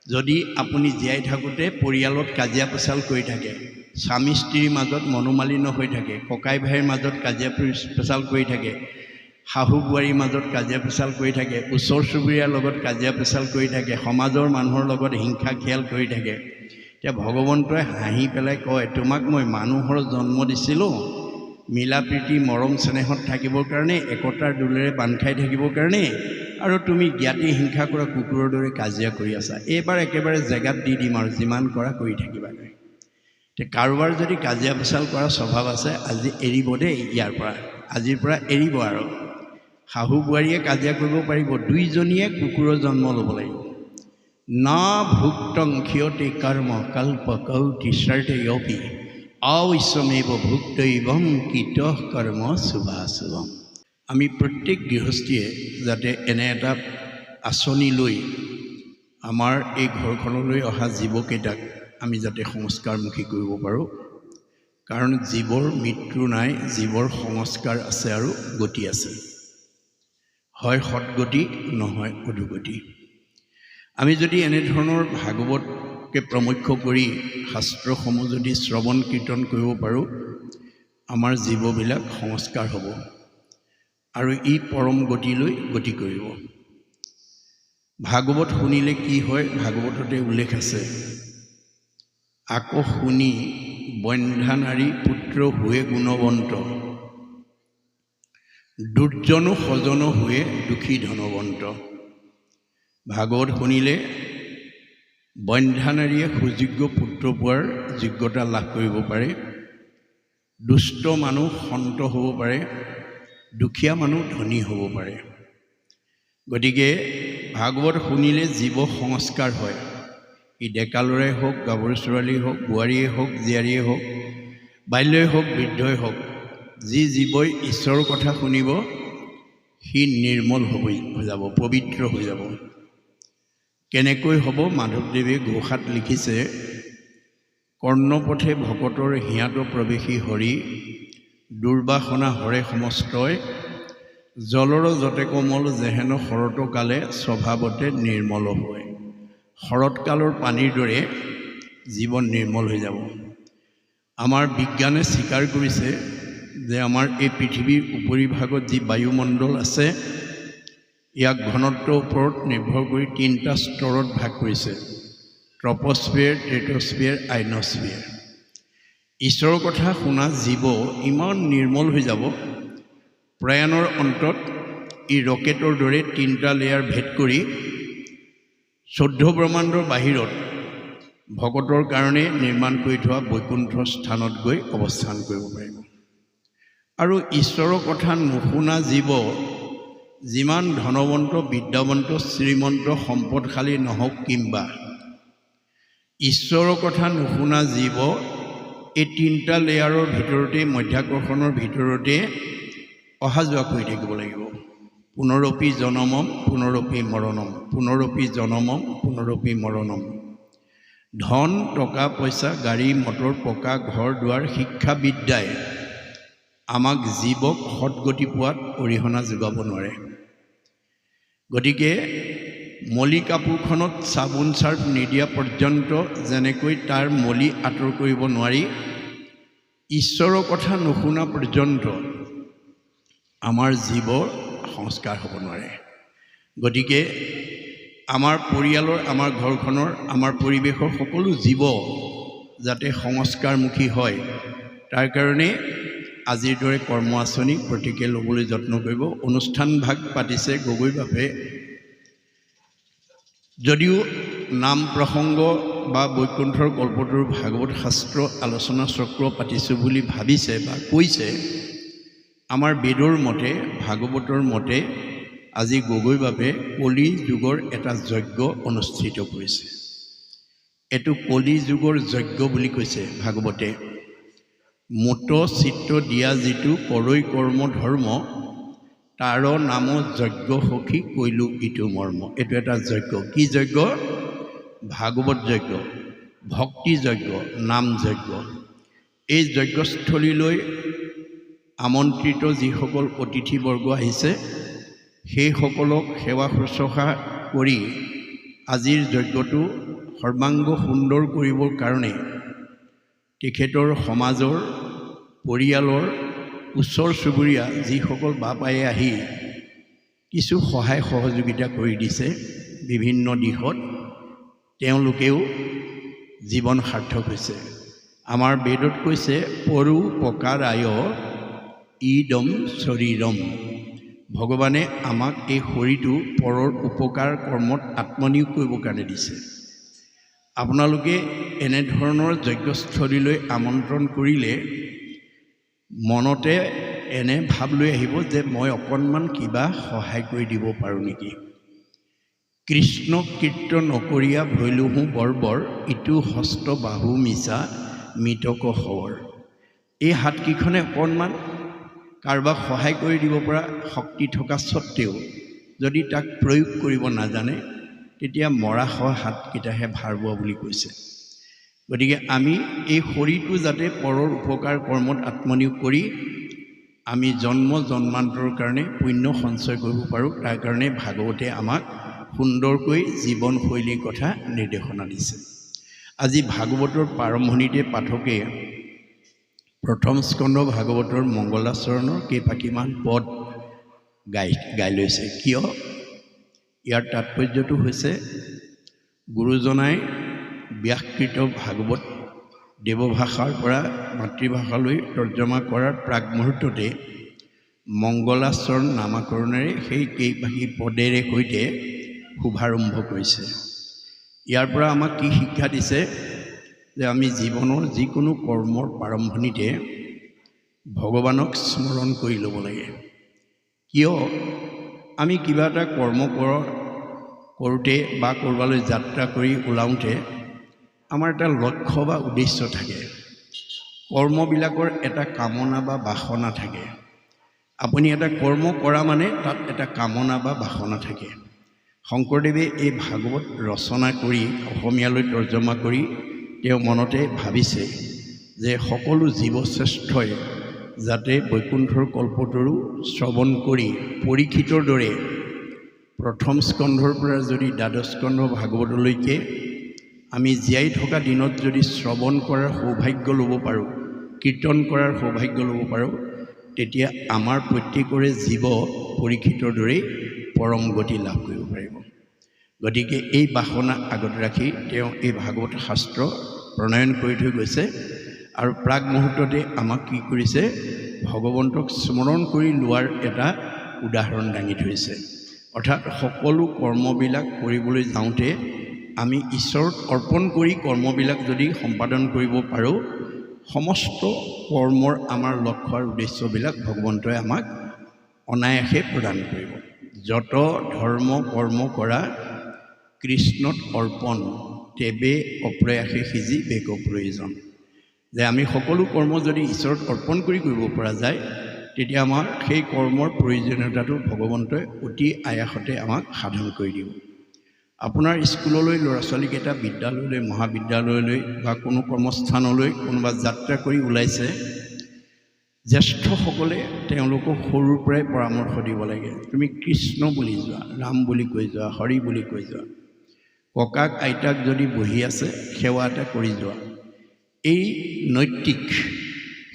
যদি আপুনি জীয়াই থাকোঁতে পৰিয়ালত কাজিয়া পেচাল কৰি থাকে, স্বামী স্ত্ৰীৰ মাজত মনোমালিন্য হৈ থাকে, ককাই ভাইৰ মাজত কাজিয়া পেচাল কৰি থাকে, শাহু বোৱাৰীৰ মাজত কাজিয়া পেচাল কৰি থাকে, ওচৰ চুবুৰীয়াৰ লগত কাজিয়া পেচাল কৰি থাকে, সমাজৰ মানুহৰ লগত হিংসা খিয়াল কৰি থাকে, এতিয়া ভগৱন্তই হাঁহি পেলাই কয়, তোমাক মই মানুহৰ জন্ম দিছিলোঁ মিলা প্ৰীতি মৰম চেনেহত থাকিবৰ কাৰণে, একতাৰ দোলেৰে বান্ধ খাই থাকিবৰ কাৰণে, আৰু তুমি জ্ঞাতি হিংসা কৰা কুকুৰৰ দৰে কাজিয়া কৰি আছা। এইবাৰ একেবাৰে জেগাত দি দিম আৰু যিমান কৰা কৰি থাকিবা। এতিয়া কাৰোবাৰ যদি কাজিয়া পেচাল কৰা স্বভাৱ আছে, আজি এৰিব দেই, ইয়াৰ পৰা আজিৰ পৰা এৰিব। আৰু শাহু বোৱাৰীয়ে কাজিয়া কৰিব পাৰিব, দুইজনীয়ে কুকুৰৰ জন্ম ল'ব লাগিব। না ভুক্তং ক্ষয়তে কৰ্ম কল্পকৌটি স্বাৰ্থয়োপি অৱশ্যমেব ভুক্তৈবং কীতঃ কৰ্ম শুভাশুভম। আমি প্ৰত্যেক গৃহস্থীয়ে যাতে এনে এটা আঁচনি লৈ আমাৰ এই ঘৰখনলৈ অহা জীৱকেইটাক আমি যাতে সংস্কাৰমুখী কৰিব পাৰোঁ। কাৰণ জীৱৰ মৃত্যু নাই, জীৱৰ সংস্কাৰ আছে আৰু গতি আছে, হয় সৎগতি নহয় অধোগতি। আমি যদি এনেধৰণৰ ভাগৱতকে প্ৰমুখ্য কৰি শাস্ত্ৰসমূহ যদি শ্ৰৱণ কীৰ্তন কৰিব পাৰোঁ, আমাৰ জীৱবিলাক সংস্কাৰ হ'ব আৰু ই পৰম গতিলৈ গতি কৰিব। ভাগৱত শুনিলে কি হয়, ভাগৱততে উল্লেখ আছে, আকৌ শুনি বন্ধ্যা নাৰী পুত্ৰ হুৱে গুণৱন্ত, দুৰ্জনো সজন হুৱে দুখী ধনৱন্ত। ভাগৱত শুনিলে বন্ধ্যা নাৰীয়ে সুযোগ্য পুত্ৰ পোৱাৰ যোগ্যতা লাভ কৰিব পাৰে, দুষ্ট মানুহ সন্ত হ'ব পাৰে, দুখীয়া মানুহ ধনী হ'ব পাৰে। গতিকে ভাগৱত শুনিলে জীৱ সংস্কাৰ হয়। ই ডেকালৰাই হওক, গাভৰু ছোৱালী হওক, বোৱাৰীয়ে হওক, জীয়াৰীয়ে হওক, বাল্যই হওক, বৃদ্ধই হওক, যি জীৱই ঈশ্বৰৰ কথা শুনিব সি নিৰ্মল হৈ যাব, পবিত্ৰ হৈ যাব। কেনেকৈ হ'ব? মাধৱদেৱে ঘোষাত লিখিছে, কৰ্ণপথে ভকতৰ হিয়াত প্ৰৱেশী হৰি, দুৰ্বাসনা হৰে সমস্তই, জলৰ যতে কোমল যেহেন শৰতকালে স্বভাৱতে নিৰ্মল হয়। শৰৎকালৰ পানীৰ দৰে জীৱন নিৰ্মল হৈ যাব। আমাৰ বিজ্ঞানে স্বীকাৰ কৰিছে যে আমাৰ এই পৃথিৱীৰ উপৰিভাগত যি বায়ুমণ্ডল আছে, ইয়াক ঘনত্বৰ ওপৰত নিৰ্ভৰ কৰি 3টা স্তৰত ভাগ কৰিছে, ট্ৰপস্ফিয়াৰ, ট্ৰেটস্ফিয়াৰ, আইনস্ফিয়াৰ। ঈশ্বৰৰ কথা শুনা জীৱ ইমান নিৰ্মল হৈ যাব, প্ৰয়াণৰ অন্তত ই ৰকেটৰ দৰে 3টা লেয়াৰ ভেদ কৰি 14 ব্ৰহ্মাণ্ডৰ বাহিৰত ভকতৰ কাৰণে নিৰ্মাণ কৰি থোৱা বৈকুণ্ঠ স্থানত গৈ অৱস্থান কৰিব পাৰিব। আৰু ঈশ্বৰৰ কথা নুশুনা জীৱ যিমান ধনৱন্ত, বিদ্যাৱন্ত, শ্ৰীমন্ত, সম্পদশালী নহওক কিম্বা, ঈশ্বৰৰ কথা নুশুনা জীৱ এই 3টা লেয়াৰৰ ভিতৰতে, মধ্যাকৰ্ষণৰ ভিতৰতে অহা যোৱা কৰি থাকিব লাগিব। পুনৰপি জনমম পুনৰপি মৰণম, পুনৰপি জনমম পুনৰপি মৰণম। ধন, টকা পইচা, গাড়ী মটৰ, পকা ঘৰ দুৱাৰ, শিক্ষা বিদ্যাই আমাক জীৱক সৎগতি পোৱাত অৰিহণা যোগাব নোৱাৰে। গতিকে মলি কাপোৰখনত চাবোন চাৰ্ফ নিদিয়া পৰ্যন্ত যেনেকৈ তাৰ মলি আঁতৰ কৰিব নোৱাৰি, ঈশ্বৰৰ কথা নুশুনা পৰ্যন্ত আমাৰ জীৱৰ সংস্কাৰ হ'ব নোৱাৰে। গতিকে আমাৰ পৰিয়ালৰ, আমাৰ ঘৰখনৰ, আমাৰ পৰিৱেশৰ সকলো জীৱ যাতে সংস্কাৰমুখী হয়, তাৰ কাৰণে আজিৰ দৰে কৰ্ম আঁচনি প্ৰত্যেকে ল'বলৈ যত্ন কৰিব। অনুষ্ঠান ভাগ পাতিছে গগৈবাপে, যদিও নাম প্ৰসংগ বা বৈকুণ্ঠৰ কল্পতৰু ভাগৱত শাস্ত্ৰ আলোচনা চক্ৰ পাতিছোঁ বুলি ভাবিছে বা কৈছে, আমাৰ বেদৰ মতে, ভাগৱতৰ মতে আজি গগৈবাপে কলি যুগৰ এটা যজ্ঞ অনুষ্ঠিত কৰিছে। এইটো কলি যুগৰ যজ্ঞ বুলি কৈছে ভাগৱতে। মূত চিত্ৰ দিয়া যিটো কৰৈ কৰ্ম ধৰ্ম, তাৰ নাম যজ্ঞ সখী কৈলো ইটো মৰ্ম। এইটো এটা যজ্ঞ। কি যজ্ঞ? ভাগৱত যজ্ঞ, ভক্তি যজ্ঞ, নাম যজ্ঞ। এই যজ্ঞস্থলীলৈ আমন্ত্ৰিত যিসকল অতিথিবৰ্গ আহিছে, সেইসকলক সেৱা শুশ্ৰূষা কৰি আজিৰ যজ্ঞটো সৰ্বাংগ সুন্দৰ কৰিবৰ কাৰণে তেখেতৰ সমাজৰ পৰিয়ালৰ ওচৰ চুবুৰীয়া যিসকল বাপায়ে আহি কিছু সহায় সহযোগিতা কৰি দিছে বিভিন্ন দিশত, তেওঁলোকেও জীৱন সাৰ্থক হৈছে। আমাৰ বেদত কৈছে পৰোপকাৰায় ইদম শৰীৰম। ভগৱানে আমাক এই শৰীৰটো পৰৰ উপকাৰ কৰ্মত আত্মনিয়োগ কৰিবৰ কাৰণে দিছে। আপোনালোকে এনেধৰণৰ যজ্ঞস্থলীলৈ আমন্ত্ৰণ কৰিলে মনতে এনে ভাৱ লৈ আহিব যে মই অকণমান কিবা সহায় কৰি দিব পাৰোঁ নেকি। কৃষ্ণ কীৰ্তন নকৰিয়া ভৈলুহু বৰ্বৰ, ইটো হস্ত বাহু মিছা মৃতক সবৰ। এই হাতকেইখনে অকণমান কাৰোবাক সহায় কৰি দিব পৰা শক্তি থকা স্বত্তেও যদি তাক প্ৰয়োগ কৰিব নাজানে, তেতিয়া মৰা হাতকেইটাহে ভাৰ বোৱা বুলি কৈছে। গতিকে আমি এই শৰীৰটো যাতে পৰৰ উপকাৰ কৰ্মত আত্মনিয়োগ কৰি আমি জন্ম জন্মান্তৰ কাৰণে পুণ্য সঞ্চয় কৰিব পাৰোঁ, তাৰ কাৰণে ভাগৱতে আমাক সুন্দৰকৈ জীৱনশৈলীৰ কথা নিৰ্দেশনা দিছে। আজি ভাগৱতৰ প্ৰাৰম্ভণিতে পাঠকে প্ৰথম স্কন্ধ ভাগৱতৰ মংগলাচৰণৰ কেইফাঁকিমান পদ গাই লৈছে। কিয়? ইয়াৰ তাৎপৰ্যটো হৈছে গুৰুজনাই ব্যাসকৃত ভাগৱত দেৱভাষাৰ পৰা মাতৃভাষালৈ তৰ্জমা কৰাৰ প্ৰাগমুহূৰ্ততে মংগলাচৰণ নামাকৰণেৰে সেই কেইফাঁকি পদেৰে সৈতে শুভাৰম্ভ কৰিছে। ইয়াৰ পৰা আমাক কি শিক্ষা দিছে যে আমি জীৱনৰ যিকোনো কৰ্মৰ প্ৰাৰম্ভণিতে ভগৱানক স্মৰণ কৰি ল'ব লাগে। কিয়? আমি কিবা এটা কৰ্ম কৰোঁতে বা ক'ৰবালৈ যাত্ৰা কৰি ওলাওঁতে আমাৰ এটা লক্ষ্য বা উদ্দেশ্য থাকে। কৰ্মবিলাকৰ এটা কামনা বা বাসনা থাকে। আপুনি এটা কৰ্ম কৰা মানে তাত এটা কামনা বা বাসনা থাকে। শংকৰদেৱে এই ভাগৱত ৰচনা কৰি অসমীয়ালৈ তৰ্জমা কৰি তেওঁ মনতে ভাবিছে যে সকলো জীৱশ্ৰেষ্ঠই যাতে বৈকুণ্ঠৰ কল্পতৰু শ্ৰৱণ কৰি পৰীক্ষিতৰ দৰে প্ৰথম স্কন্ধৰ পৰা যদি দ্বাদশ স্কন্ধ ভাগৱতলৈকে আমি জীয়াই থকা দিনত যদি শ্ৰৱণ কৰাৰ সৌভাগ্য ল'ব পাৰোঁ, কীৰ্তন কৰাৰ সৌভাগ্য ল'ব পাৰোঁ, তেতিয়া আমাৰ প্ৰত্যেকৰে জীৱ পৰীক্ষিতৰ দৰেই পৰম গতি লাভ কৰিব পাৰিব। গতিকে এই বাসনা আগত ৰাখি তেওঁ এই ভাগৱত শাস্ত্ৰ প্ৰণয়ন কৰি থৈ গৈছে আৰু প্ৰাগ মুহূৰ্ততে আমাক কি কৰিছে? ভগৱন্তক স্মৰণ কৰি লোৱাৰ এটা উদাহৰণ দাঙি ধৰিছে। অৰ্থাৎ সকলো কৰ্মবিলাক কৰিবলৈ যাওঁতে আমি ঈশ্বৰত অৰ্পণ কৰি কৰ্মবিলাক যদি সম্পাদন কৰিব পাৰোঁ, সমস্ত কৰ্মৰ আমাৰ লক্ষ্য আৰু উদ্দেশ্যবিলাক ভগৱন্তই আমাক অনায়াসে প্ৰদান কৰিব। যত ধৰ্ম কৰ্ম কৰা কৃষ্ণত অৰ্পণ, তেবে অপ্ৰয়াসে সিজি বেগ প্ৰয়োজন। যে আমি সকলো কৰ্ম যদি ঈশ্বৰত অৰ্পণ কৰি কৰিব পৰা যায়, তেতিয়া আমাৰ সেই কৰ্মৰ প্ৰয়োজনীয়তাটো ভগৱন্তই অতি আয়াসতে আমাক সাধন কৰি দিব। আপোনাৰ স্কুললৈ ল'ৰা ছোৱালীকেইটা বিদ্যালয়লৈ, মহাবিদ্যালয়লৈ বা কোনো কৰ্মস্থানলৈ কোনোবা যাত্ৰা কৰি ওলাইছে, জ্যেষ্ঠসকলে তেওঁলোকক সৰুৰ পৰাই পৰামৰ্শ দিব লাগে। তুমি কৃষ্ণ বুলি যোৱা, ৰাম বুলি কৈ যোৱা, হৰি বুলি কৈ যোৱা। ককাক আইতাক যদি বহি আছে, সেৱা এটা কৰি যোৱা। এই নৈতিক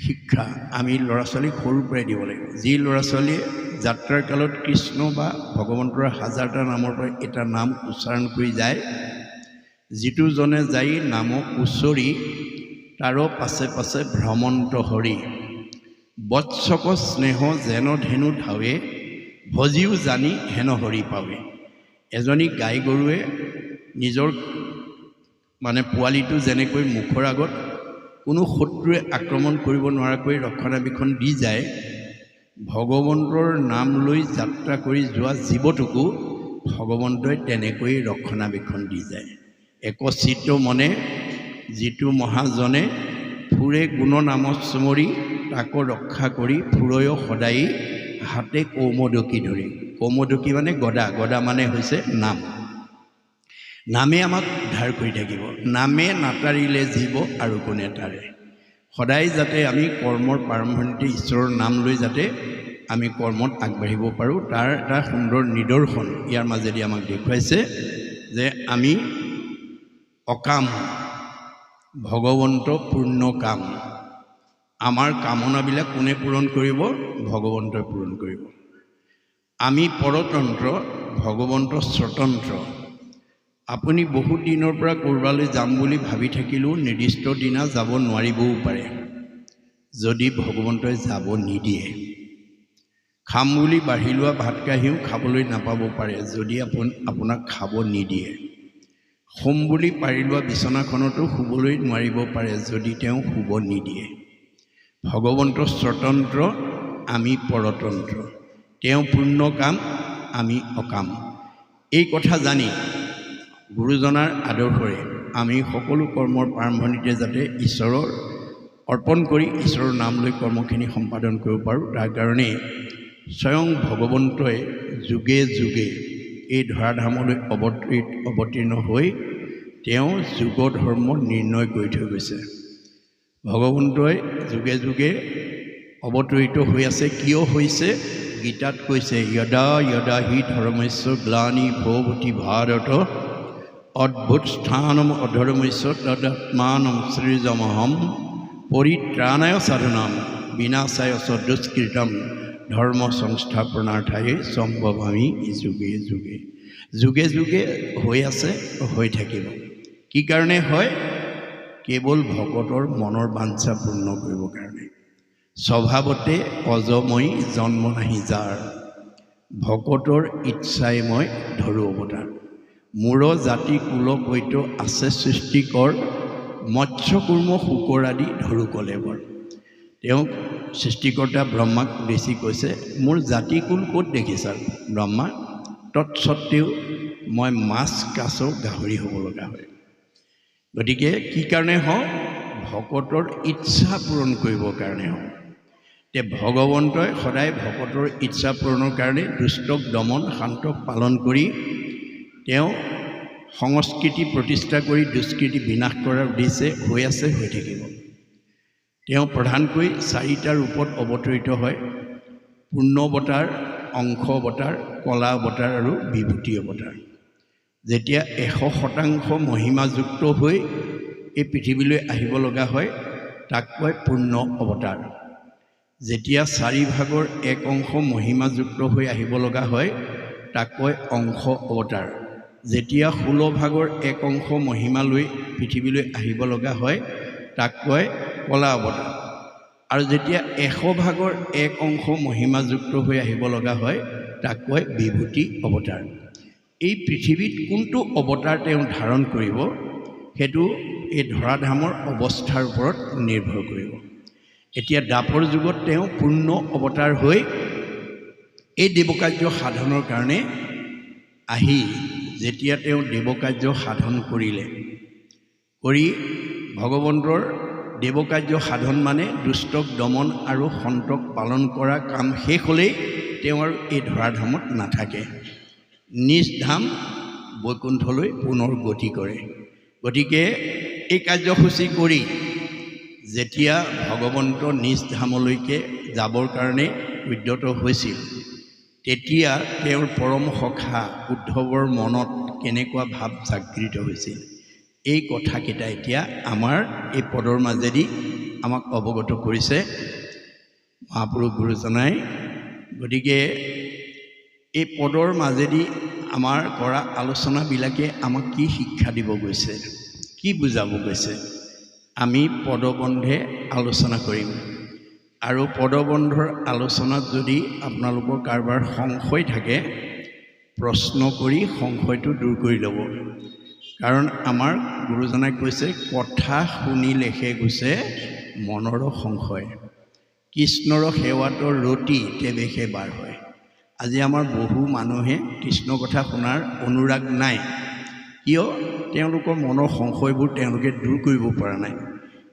শিক্ষা আমি ল'ৰা ছোৱালীক সৰুৰ পৰাই দিব লাগিব। যি ল'ৰা ছোৱালীয়ে যাত্ৰাৰ কালত কৃষ্ণ বা ভগৱন্তৰ হাজাৰটা নামৰ পৰা এটা নাম উচ্চাৰণ কৰি যায়, যিটো জনে যাই নামক উচ্চৰি তাৰো পাছে পাছে ভ্ৰমন্ত হৰি, বৎসক স্নেহ যেন ধেনু ধাৱে, ভজিও জানি হেন হৰি পাৱে। এজনী গাই গৰুৱে নিজৰ পোৱালিটো যেনেকৈ মুখৰ আগত কোনো শত্ৰুৱে আক্ৰমণ কৰিব নোৱাৰাকৈ ৰক্ষণাবেক্ষণ দি যায়, ভগৱন্তৰ নাম লৈ যাত্ৰা কৰি যোৱা জীৱটোকো ভগৱন্তই তেনেকৈ ৰক্ষণাবেক্ষণ দি যায়। একচিত মনে যিটো মহাজনে, ফুৰে গুণ নাম স্মৰি, তাকো ৰক্ষা কৰি ফুৰয় সদায় হাতে কৌমদকী ধৰি। কৌমদকী মানে গদা, গদা মানে হৈছে নাম। নামে আমাক উদ্ধাৰ কৰি থাকিব। নামে নাতাৰিলে জীৱ আৰু কোনে তাৰে। সদায় যাতে আমি কৰ্মৰ প্ৰাৰম্ভণিতে ঈশ্বৰৰ নাম লৈ যাতে আমি কৰ্মত আগবাঢ়িব পাৰোঁ, তাৰ এটা সুন্দৰ নিদৰ্শন ইয়াৰ মাজেদি আমাক দেখুৱাইছে যে আমি অকাম ভগৱন্ত পূৰ্ণ কাম। আমাৰ কামনাবিলাক কোনে পূৰণ কৰিব? ভগৱন্তই পূৰণ কৰিব। আমি পৰতন্ত্ৰ, ভগৱন্ত স্বতন্ত্ৰ। আপুনি বহুত দিনৰ পৰা ক'ৰবালৈ যাম বুলি ভাবি থাকিলেও নিৰ্দিষ্ট দিনা যাব নোৱাৰিবও পাৰে, যদি ভগৱন্তই যাব নিদিয়ে। খাম বুলি বাঢ়ি লোৱা ভাত কাঁহীও খাবলৈ নাপাব পাৰে, যদি আপোনাক খাব নিদিয়ে। শুম বুলি পাৰি লোৱা বিচনাখনতো শুবলৈ নোৱাৰিব পাৰে, যদি তেওঁ শুব নিদিয়ে। ভগৱন্ত স্বতন্ত্ৰ, আমি পৰতন্ত্ৰ। তেওঁ পূৰ্ণ কাম, আমি অকাম। এই কথা জানি গুৰুজনাৰ আদৰ্শৰে আমি সকলো কৰ্মৰ প্ৰাৰম্ভণিতে যাতে ঈশ্বৰৰ অৰ্পণ কৰি ঈশ্বৰৰ নাম লৈ কৰ্মখিনি সম্পাদন কৰিব পাৰোঁ, তাৰ কাৰণে স্বয়ং ভগৱন্তই যুগে যুগে এই ধৰাধামলৈ অৱতীৰ্ণ হৈ তেওঁ যুগ ধৰ্ম নিৰ্ণয় কৰি থৈ গৈছে। ভগৱন্তই যুগে যুগে অৱতৰিত হৈ আছে। কিয় হৈছে? গীতাত কৈছে, যদা যদা হি ধৰ্মস্য গ্লানি ভৱতি ভাৰত অদ্ভুত স্থানম অধৰ্মস্য তদাত্মানম সৃজমহম পৰিত্ৰাণায় সাধনাম বিনাশায় চ দুষ্কৃতম ধৰ্ম সংস্থাপনাৰ্থায়ে সম্ভৱামি যুগে যুগে। যুগে যুগে হৈ আছে, হৈ থাকিব। কি কাৰণে হয়? কেৱল ভকতৰ মনৰ বাঞ্ছা পূৰ্ণ কৰিবৰ কাৰণে। স্বভাৱতে অজময়ী জন্ম নাহি যাৰ, ভকতৰ ইচ্ছাই মই ধৰো অৱতাৰ। মূৰ জাতি কুল কৈত আছে সৃষ্টিকৰ, মৎস্যকুৰ্ম শুকৰ আদি ধৰো কলেবৰ। তেওঁক সৃষ্টিকৰ্তা ব্ৰহ্মাক বেছি কৈছে, মোৰ জাতি কুল ক'ত দেখিছা ব্ৰহ্মা? তৎসত্বেও মই মাছ কাছ গাহৰি হ'ব লগা হয়। গতিকে কি কাৰণে হওঁ? ভকতৰ ইচ্ছা পূৰণ কৰিবৰ কাৰণে হওঁ। তে ভগৱন্তই সদায় ভকতৰ ইচ্ছা পূৰণৰ কাৰণে দুষ্টক দমন, শান্তক পালন কৰি তেওঁ সংস্কৃতি প্ৰতিষ্ঠা কৰি দুষ্কৃতি বিনাশ কৰাৰ উদ্দেশ্যে হৈ আছে, হৈ থাকিব। তেওঁ প্ৰধানকৈ 4টা ৰূপত অৱতৰিত হয়: পূৰ্ণ অৱতাৰ, অংশ অৱতাৰ, কলা অৱতাৰ আৰু বিভূতি অৱতাৰ। যেতিয়া 100% মহিমাযুক্ত হৈ এই পৃথিৱীলৈ আহিব লগা হয়, তাক কয় পূৰ্ণ অৱতাৰ। যেতিয়া 4 ভাগৰ 1 অংশ মহিমাযুক্ত হৈ আহিব লগা হয়, তাক কয় অংশ অৱতাৰ। যেতিয়া 16 ভাগৰ 1 অংশ মহিমা লৈ পৃথিৱীলৈ আহিব লগা হয়, তাক কয় কলা অৱতাৰ। আৰু যেতিয়া 100 ভাগৰ 1 অংশ মহিমাযুক্ত হৈ আহিব লগা হয়, তাক কয় বিভূতি অৱতাৰ। এই পৃথিৱীত কোনটো অৱতাৰ তেওঁ ধাৰণ কৰিব, সেইটো এই ধৰাধামৰ অৱস্থাৰ ওপৰত নিৰ্ভৰ কৰিব। এতিয়া দ্বাপৰ যুগত তেওঁ পূৰ্ণ অৱতাৰ হৈ এই দেৱকাৰ্য সাধনৰ কাৰণে আহি যেতিয়া তেওঁ দেৱকাৰ্য সাধন কৰিলে, কৰি ভগৱন্তৰ দেৱকাৰ্য সাধন মানে দুষ্টক দমন আৰু সন্তক পালন কৰা কাম শেষ হ'লেই তেওঁ আৰু এই ধৰাধামত নাথাকে, নিজ ধাম বৈকুণ্ঠলৈ পুনৰ গতি কৰে। গতিকে এই কাৰ্যসূচী কৰি যেতিয়া ভগৱন্ত নিজ ধামলৈকে যাবৰ কাৰণে উদ্যত হৈছিল, তেতিয়া তেওঁৰ পৰম সখা উদ্ধৱৰ মনত কেনেকুৱা ভাৱ জাগৃত হৈছিল, এই কথাকেইটা এতিয়া আমাৰ এই পদৰ মাজেদি আমাক অৱগত কৰিছে মহাপুৰুষ গুৰুজনাই। গতিকে এই পদৰ মাজেদি আমাৰ কৰা আলোচনাবিলাকে আমাক কি শিক্ষা দিব গৈছে, কি বুজাব গৈছে, আমি পদবন্ধে আলোচনা কৰিম। আৰু পদবন্ধৰ আলোচনাত যদি আপোনালোকৰ কাৰোবাৰ সংশয় থাকে, প্ৰশ্ন কৰি সংশয়টো দূৰ কৰি ল'ব। কাৰণ আমাৰ গুৰুজনাই কৈছে, কথা শুনিলেহে গৈছে মনৰ সংশয়, কৃষ্ণৰ সেৱাত ৰতি তেৱেহে বাৰ হয়। আজি আমাৰ বহু মানুহে কৃষ্ণ কথা শুনাৰ অনুৰাগ নাই। কিয়? তেওঁলোকৰ মনৰ সংশয়বোৰ তেওঁলোকে দূৰ কৰিব পৰা নাই।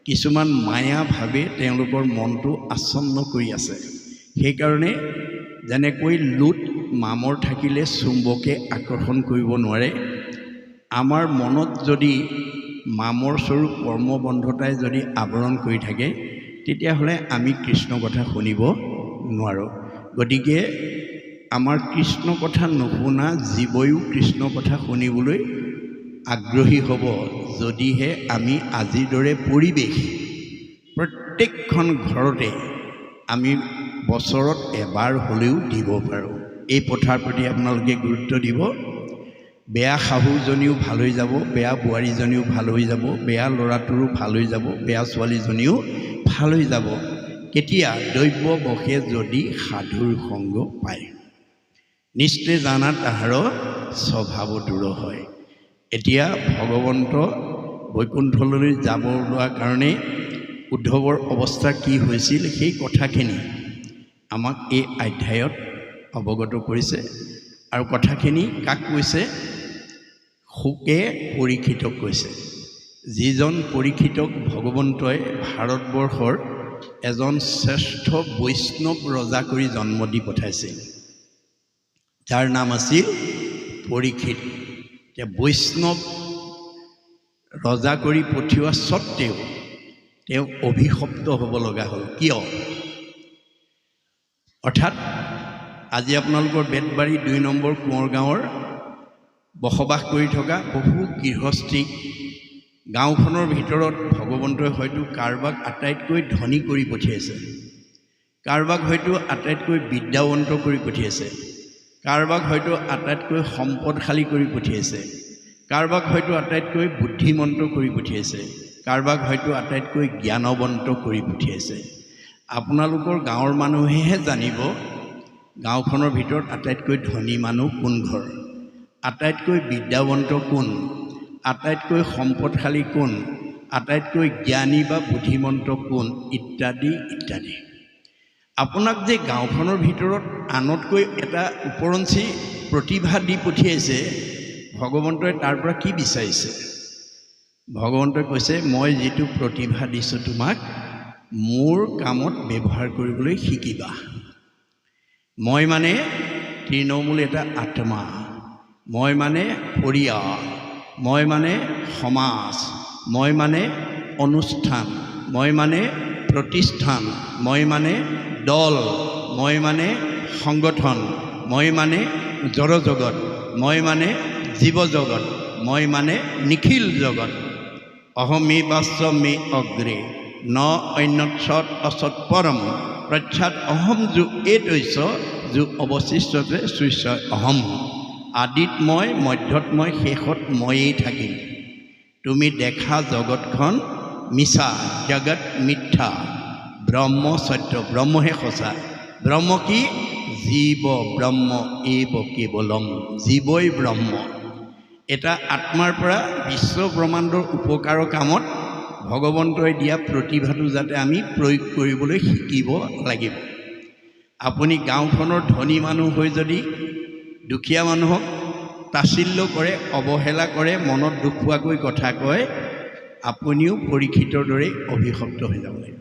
কিছুমান মায়াভাৱে তেওঁলোকৰ মনটো আচ্ছন্ন কৰি আছে। সেইকাৰণে যেনেকৈ লুট মামৰ থাকিলে চুম্বকে আকৰ্ষণ কৰিব নোৱাৰে, আমাৰ মনত যদি মামৰ স্বৰূপ কৰ্মবন্ধতাই যদি আৱৰণ কৰি থাকে, তেতিয়াহ'লে আমি কৃষ্ণ কথা শুনিব নোৱাৰোঁ। গতিকে আমাৰ কৃষ্ণ কথা নুশুনা জীৱয়ো কৃষ্ণ কথা শুনিবলৈ আগ্ৰহী হ'ব যদিহে আমি আজিৰ দৰে পৰিৱেশ প্ৰত্যেকখন ঘৰতে আমি বছৰত এবাৰ হ'লেও দিব পাৰোঁ। এই প্ৰথাৰ প্ৰতি আপোনালোকে গুৰুত্ব দিব। বেয়া শাহুজনীও ভাল হৈ যাব, বেয়া বোৱাৰীজনীও ভাল হৈ যাব, বেয়া ল'ৰাটোৰো ভাল হৈ যাব, বেয়া ছোৱালীজনীও ভাল হৈ যাব। কেতিয়া? দৈব্য বশে যদি সাধুৰ সংগ পায়, নিশ্চয় জানা তাহাৰ স্বভাৱ দূৰ হয়। এতিয়া ভগৱন্ত বৈকুণ্ঠলৈ যাব লোৱাৰ কাৰণে উদ্ধৱৰ অৱস্থা কি হৈছিল সেই কথাখিনি আমাক এই অধ্যায়ত অৱগত কৰিছে। আৰু কথাখিনি কাক কৈছে? শুকে পৰীক্ষিতক কৈছে। যিজন পৰীক্ষিতক ভগৱন্তই ভাৰতবৰ্ষৰ এজন শ্ৰেষ্ঠ বৈষ্ণৱ ৰজা কৰি জন্ম দি পঠাইছিল, যাৰ নাম আছিল পৰীক্ষিত। এতিয়া বৈষ্ণৱ ৰজা কৰি পঠিওৱা স্বত্তেও তেওঁ অভিশপ্ত হ'ব লগা হ'ল। কিয়? অৰ্থাৎ আজি আপোনালোকৰ বেতবাৰী ২ নম্বৰ কোঁৱৰ গাঁৱৰ বসবাস কৰি থকা বহু গৃহস্থীক গাঁওখনৰ ভিতৰত ভগৱন্তই হয়তো কাৰোবাক আটাইতকৈ ধনী কৰি পঠিয়াইছে, কাৰোবাক হয়তো আটাইতকৈ বিদ্যাৱন্ত কৰি পঠিয়াইছে, কাৰোবাক হয়তো আটাইতকৈ সম্পদশালী কৰি পঠিয়াইছে, কাৰোবাক হয়তো আটাইতকৈ বুদ্ধিমন্ত কৰি পঠিয়াইছে, কাৰোবাক হয়তো আটাইতকৈ জ্ঞানৱন্ত কৰি পঠিয়াইছে। আপোনালোকৰ গাঁৱৰ মানুহেহে জানিব গাঁওখনৰ ভিতৰত আটাইতকৈ ধনী মানুহ কোন ঘৰ, আটাইতকৈ বিদ্যাৱন্ত কোন, আটাইতকৈ সম্পদশালী কোন, আটাইতকৈ জ্ঞানী বা বুদ্ধিমন্ত কোন, ইত্যাদি ইত্যাদি। আপোনাক যে গাঁওখনৰ ভিতৰত আনতকৈ এটা ওপৰঞ্চি প্ৰতিভা দি পঠিয়াইছে, ভগৱন্তই তাৰ পৰা কি বিচাৰিছে? ভগৱন্তই কৈছে, মই যিটো প্ৰতিভা দিছোঁ তোমাক, মোৰ কামত ব্যৱহাৰ কৰিবলৈ শিকিবা। মই মানে তৃণমূল এটা আত্মা, মই মানে পৰিয়াল, মই মানে সমাজ, মই মানে অনুষ্ঠান, মই মানে প্ৰতিষ্ঠান, মই মানে দল, মই মানে সংগঠন, মই মানে জড়জগত, মই মানে জীৱ জগত, মই মানে নিখিল জগত। অহমে বাস্যমে অগ্ৰে ন অন্যৎসৎ অসৎ পৰম প্ৰচ্ছাত অহম যো এইতৈছ যো অৱশিষ্টতে শ্ৰীশ্চয় অহম। আদিত মই, মধ্যত মই, শেষত ময়েই থাকিম। তুমি দেখা জগতখন মিছা, জগত মিথ্যা, ব্ৰহ্ম সত্য, ব্ৰহ্মহে সঁচা। ব্ৰহ্ম কি? জীৱ ব্ৰহ্ম এব কেৱলম, জীৱই ব্ৰহ্ম। এটা আত্মাৰ পৰা বিশ্ব ব্ৰহ্মাণ্ডৰ উপকাৰৰ কামত ভগৱন্তই দিয়া প্ৰতিভাটো যাতে আমি প্ৰয়োগ কৰিবলৈ শিকিব লাগিব। আপুনি গাঁওখনৰ ধনী মানুহ হৈ যদি দুখীয়া মানুহক তাচিল্য কৰে, অৱহেলা কৰে, মনত দুখ পোৱাকৈ কথা কয়, আপুনিও পৰীক্ষিতৰ দৰে অভিশপ্ত হৈ যাব লাগিব।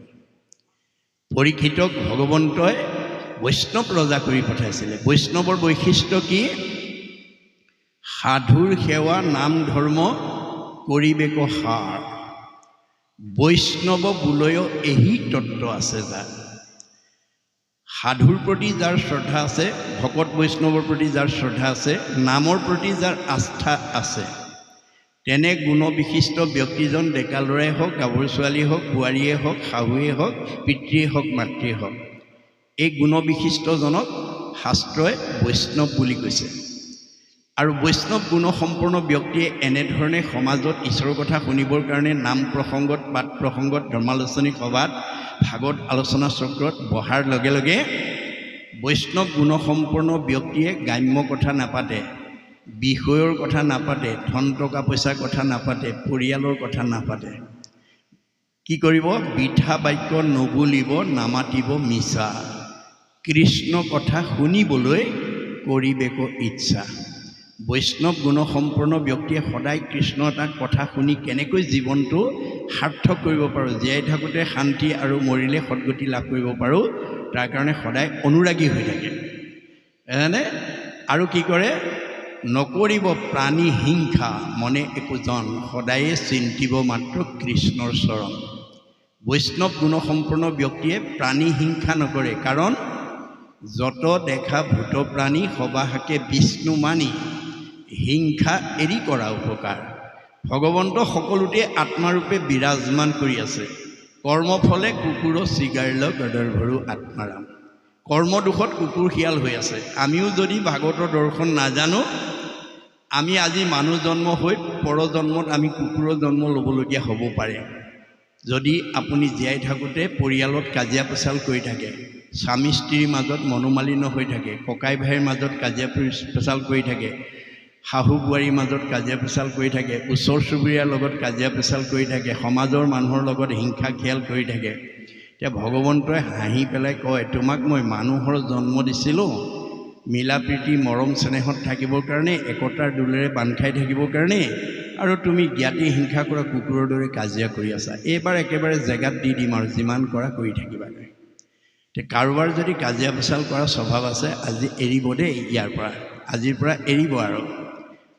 পৰীক্ষিতক ভগৱন্তই বৈষ্ণৱ ৰজা কৰি পঠাইছিলে। বৈষ্ণৱৰ বৈশিষ্ট্য কি? সাধুৰ সেৱা নাম ধৰ্ম কৰিবেক সাৰ। বৈষ্ণৱ বোলয় এহি তত্ত্ব আছে যাৰ। সাধুৰ প্ৰতি যাৰ শ্ৰদ্ধা আছে, ভকত বৈষ্ণৱৰ প্ৰতি যাৰ শ্ৰদ্ধা আছে, নামৰ প্ৰতি যাৰ আস্থা আছে, তেনে গুণবিশিষ্ট ব্যক্তিজন ডেকা ল'ৰাই হওক, গাভৰু ছোৱালীয়ে হওক, বোৱাৰীয়ে হওক, শাহুৱে হওক, পিতৃয়ে হওক, মাতৃয়ে হওক, এই গুণবিশিষ্টজনক শাস্ত্ৰই বৈষ্ণৱ বুলি কৈছে। আৰু বৈষ্ণৱ গুণসম্পন্ন ব্যক্তিয়ে এনেধৰণে সমাজত ঈশ্বৰৰ কথা শুনিবৰ কাৰণে নাম প্ৰসংগত, পাঠ প্ৰসংগত, ধৰ্মালোচনী সভাত, ভাগৱত আলোচনা চক্ৰত বহাৰ লগে লগে বৈষ্ণৱ গুণসম্পন্ন ব্যক্তিয়ে গ্ৰাম্য কথা নাপাতে, বিষয়ৰ কথা নাপাতে, ধন টকা পইচাৰ কথা নাপাতে, পৰিয়ালৰ কথা নাপাতে। কি কৰিব? বৃথা বাক্য নবুলিব, নামাতিব মিছা। কৃষ্ণ কথা শুনিবলৈ কৰিবেক ইচ্ছা। বৈষ্ণৱ গুণসম্পন্ন ব্যক্তিয়ে সদায় কৃষ্ণ এটা কথা শুনি কেনেকৈ জীৱনটো সাৰ্থক কৰিব পাৰোঁ, জীয়াই থাকোঁতে শান্তি আৰু মৰিলে সদগতি লাভ কৰিব পাৰোঁ, তাৰ কাৰণে সদায় অনুৰাগী হৈ থাকে। এনে আৰু কি কৰে? নকৰিব প্ৰাণী হিংসা, মনে একোজন, সদায়ে চিন্তিব মাত্ৰ কৃষ্ণৰ চৰণ। বৈষ্ণৱ গুণসম্পন্ন ব্যক্তিয়ে প্ৰাণী হিংসা নকৰে, কাৰণ যত দেখা ভূত প্ৰাণী সবাহাকে বিষ্ণু মানি, হিংসা এৰি কৰা উপকাৰ। ভগৱন্ত সকলোতে আত্মাৰূপে বিৰাজমান কৰি আছে। কৰ্মফলে কুকুৰ চিগাৰিল গদৰ্ভৰু আত্মাৰাম। কৰ্মদোষত কুকুৰ শিয়াল হৈ আছে। আমিও যদি ভাগৱতৰ দৰ্শন নাজানো, আমি আজি মানুহ জন্ম হৈ পৰজন্মত আমি কুকুৰৰ জন্ম ল'বলগীয়া হ'ব পাৰে। যদি আপুনি জীয়াই থাকোঁতে পৰিয়ালত কাজিয়া পেচাল কৰি থাকে, স্বামী স্ত্ৰীৰ মাজত মনোমালিন্য হৈ থাকে, ককাই ভাইৰ মাজত কাজিয়া পেচাল কৰি থাকে, শাহু বোৱাৰীৰ মাজত কাজিয়া পেচাল কৰি থাকে, ওচৰ চুবুৰীয়াৰ লগত কাজিয়া পেচাল কৰি থাকে, সমাজৰ মানুহৰ লগত হিংসা খিয়াল কৰি থাকে, এতিয়া ভগৱন্তই হাঁহি পেলাই কয়, তোমাক মই মানুহৰ জন্ম দিছিলোঁ মিলা প্ৰীতি মৰম চেনেহত থাকিবৰ কাৰণে, একতাৰ দোলেৰে বান্ধ খাই থাকিবৰ কাৰণে, আৰু তুমি জ্ঞাতি হিংসা কৰা কুকুৰৰ দৰে কাজিয়া কৰি আছা। এইবাৰ একেবাৰে জেগাত দি দিম আৰু যিমান কৰা কৰি থাকিবা। এতিয়া কাৰোবাৰ যদি কাজিয়া পেচাল কৰা স্বভাৱ আছে, আজি এৰিব দেই, ইয়াৰ পৰা আজিৰ পৰা এৰিব। আৰু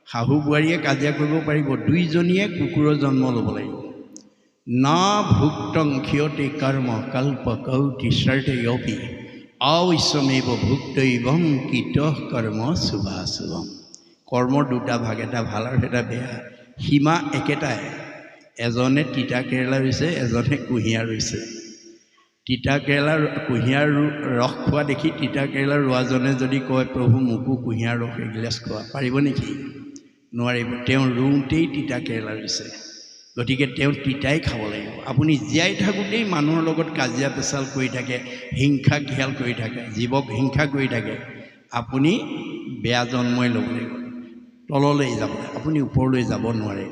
শাহু বোৱাৰীয়ে কাজিয়া কৰিব পাৰিব, দুইজনীয়ে কুকুৰৰ জন্ম ল'ব লাগিব। ন ভুক্তং ক্ষয়তে কৰ্ম কল্প কৌটি স্বাৰ্থয়োপি অৱশ্যমেৱ ভুক্তৈবং কীতঃ কৰ্ম শুভাশুভম। কৰ্মৰ দুটা ভাগ, এটা ভাল আৰু এটা বেয়া। সীমা একেটাই, এজনে তিতা কেৰেলা ৰুইছে, এজনে কুঁহিয়াৰ ৰুইছে। তিতা কেৰেলা কুঁহিয়াৰ ৰস খোৱা দেখি তিতা কেৰেলা ৰোৱাজনে যদি কয়, প্ৰভু মোকো কুঁহিয়াৰ ৰস এগিলাচ খোৱা, পাৰিব নেকি? নোৱাৰিব। তেওঁ ৰুওঁতেই তিতা কেৰেলা ৰুইছে, গতিকে তেওঁ তিতাই খাব লাগিব। আপুনি জীয়াই থাকোঁতেই মানুহৰ লগত কাজিয়া পেচাল কৰি থাকে, হিংসা খিয়াল কৰি থাকে, জীৱক হিংসা কৰি থাকে, আপুনি বেয়া জন্মই ল'ব লাগিব, তললৈ যাব, আপুনি ওপৰলৈ যাব নোৱাৰে।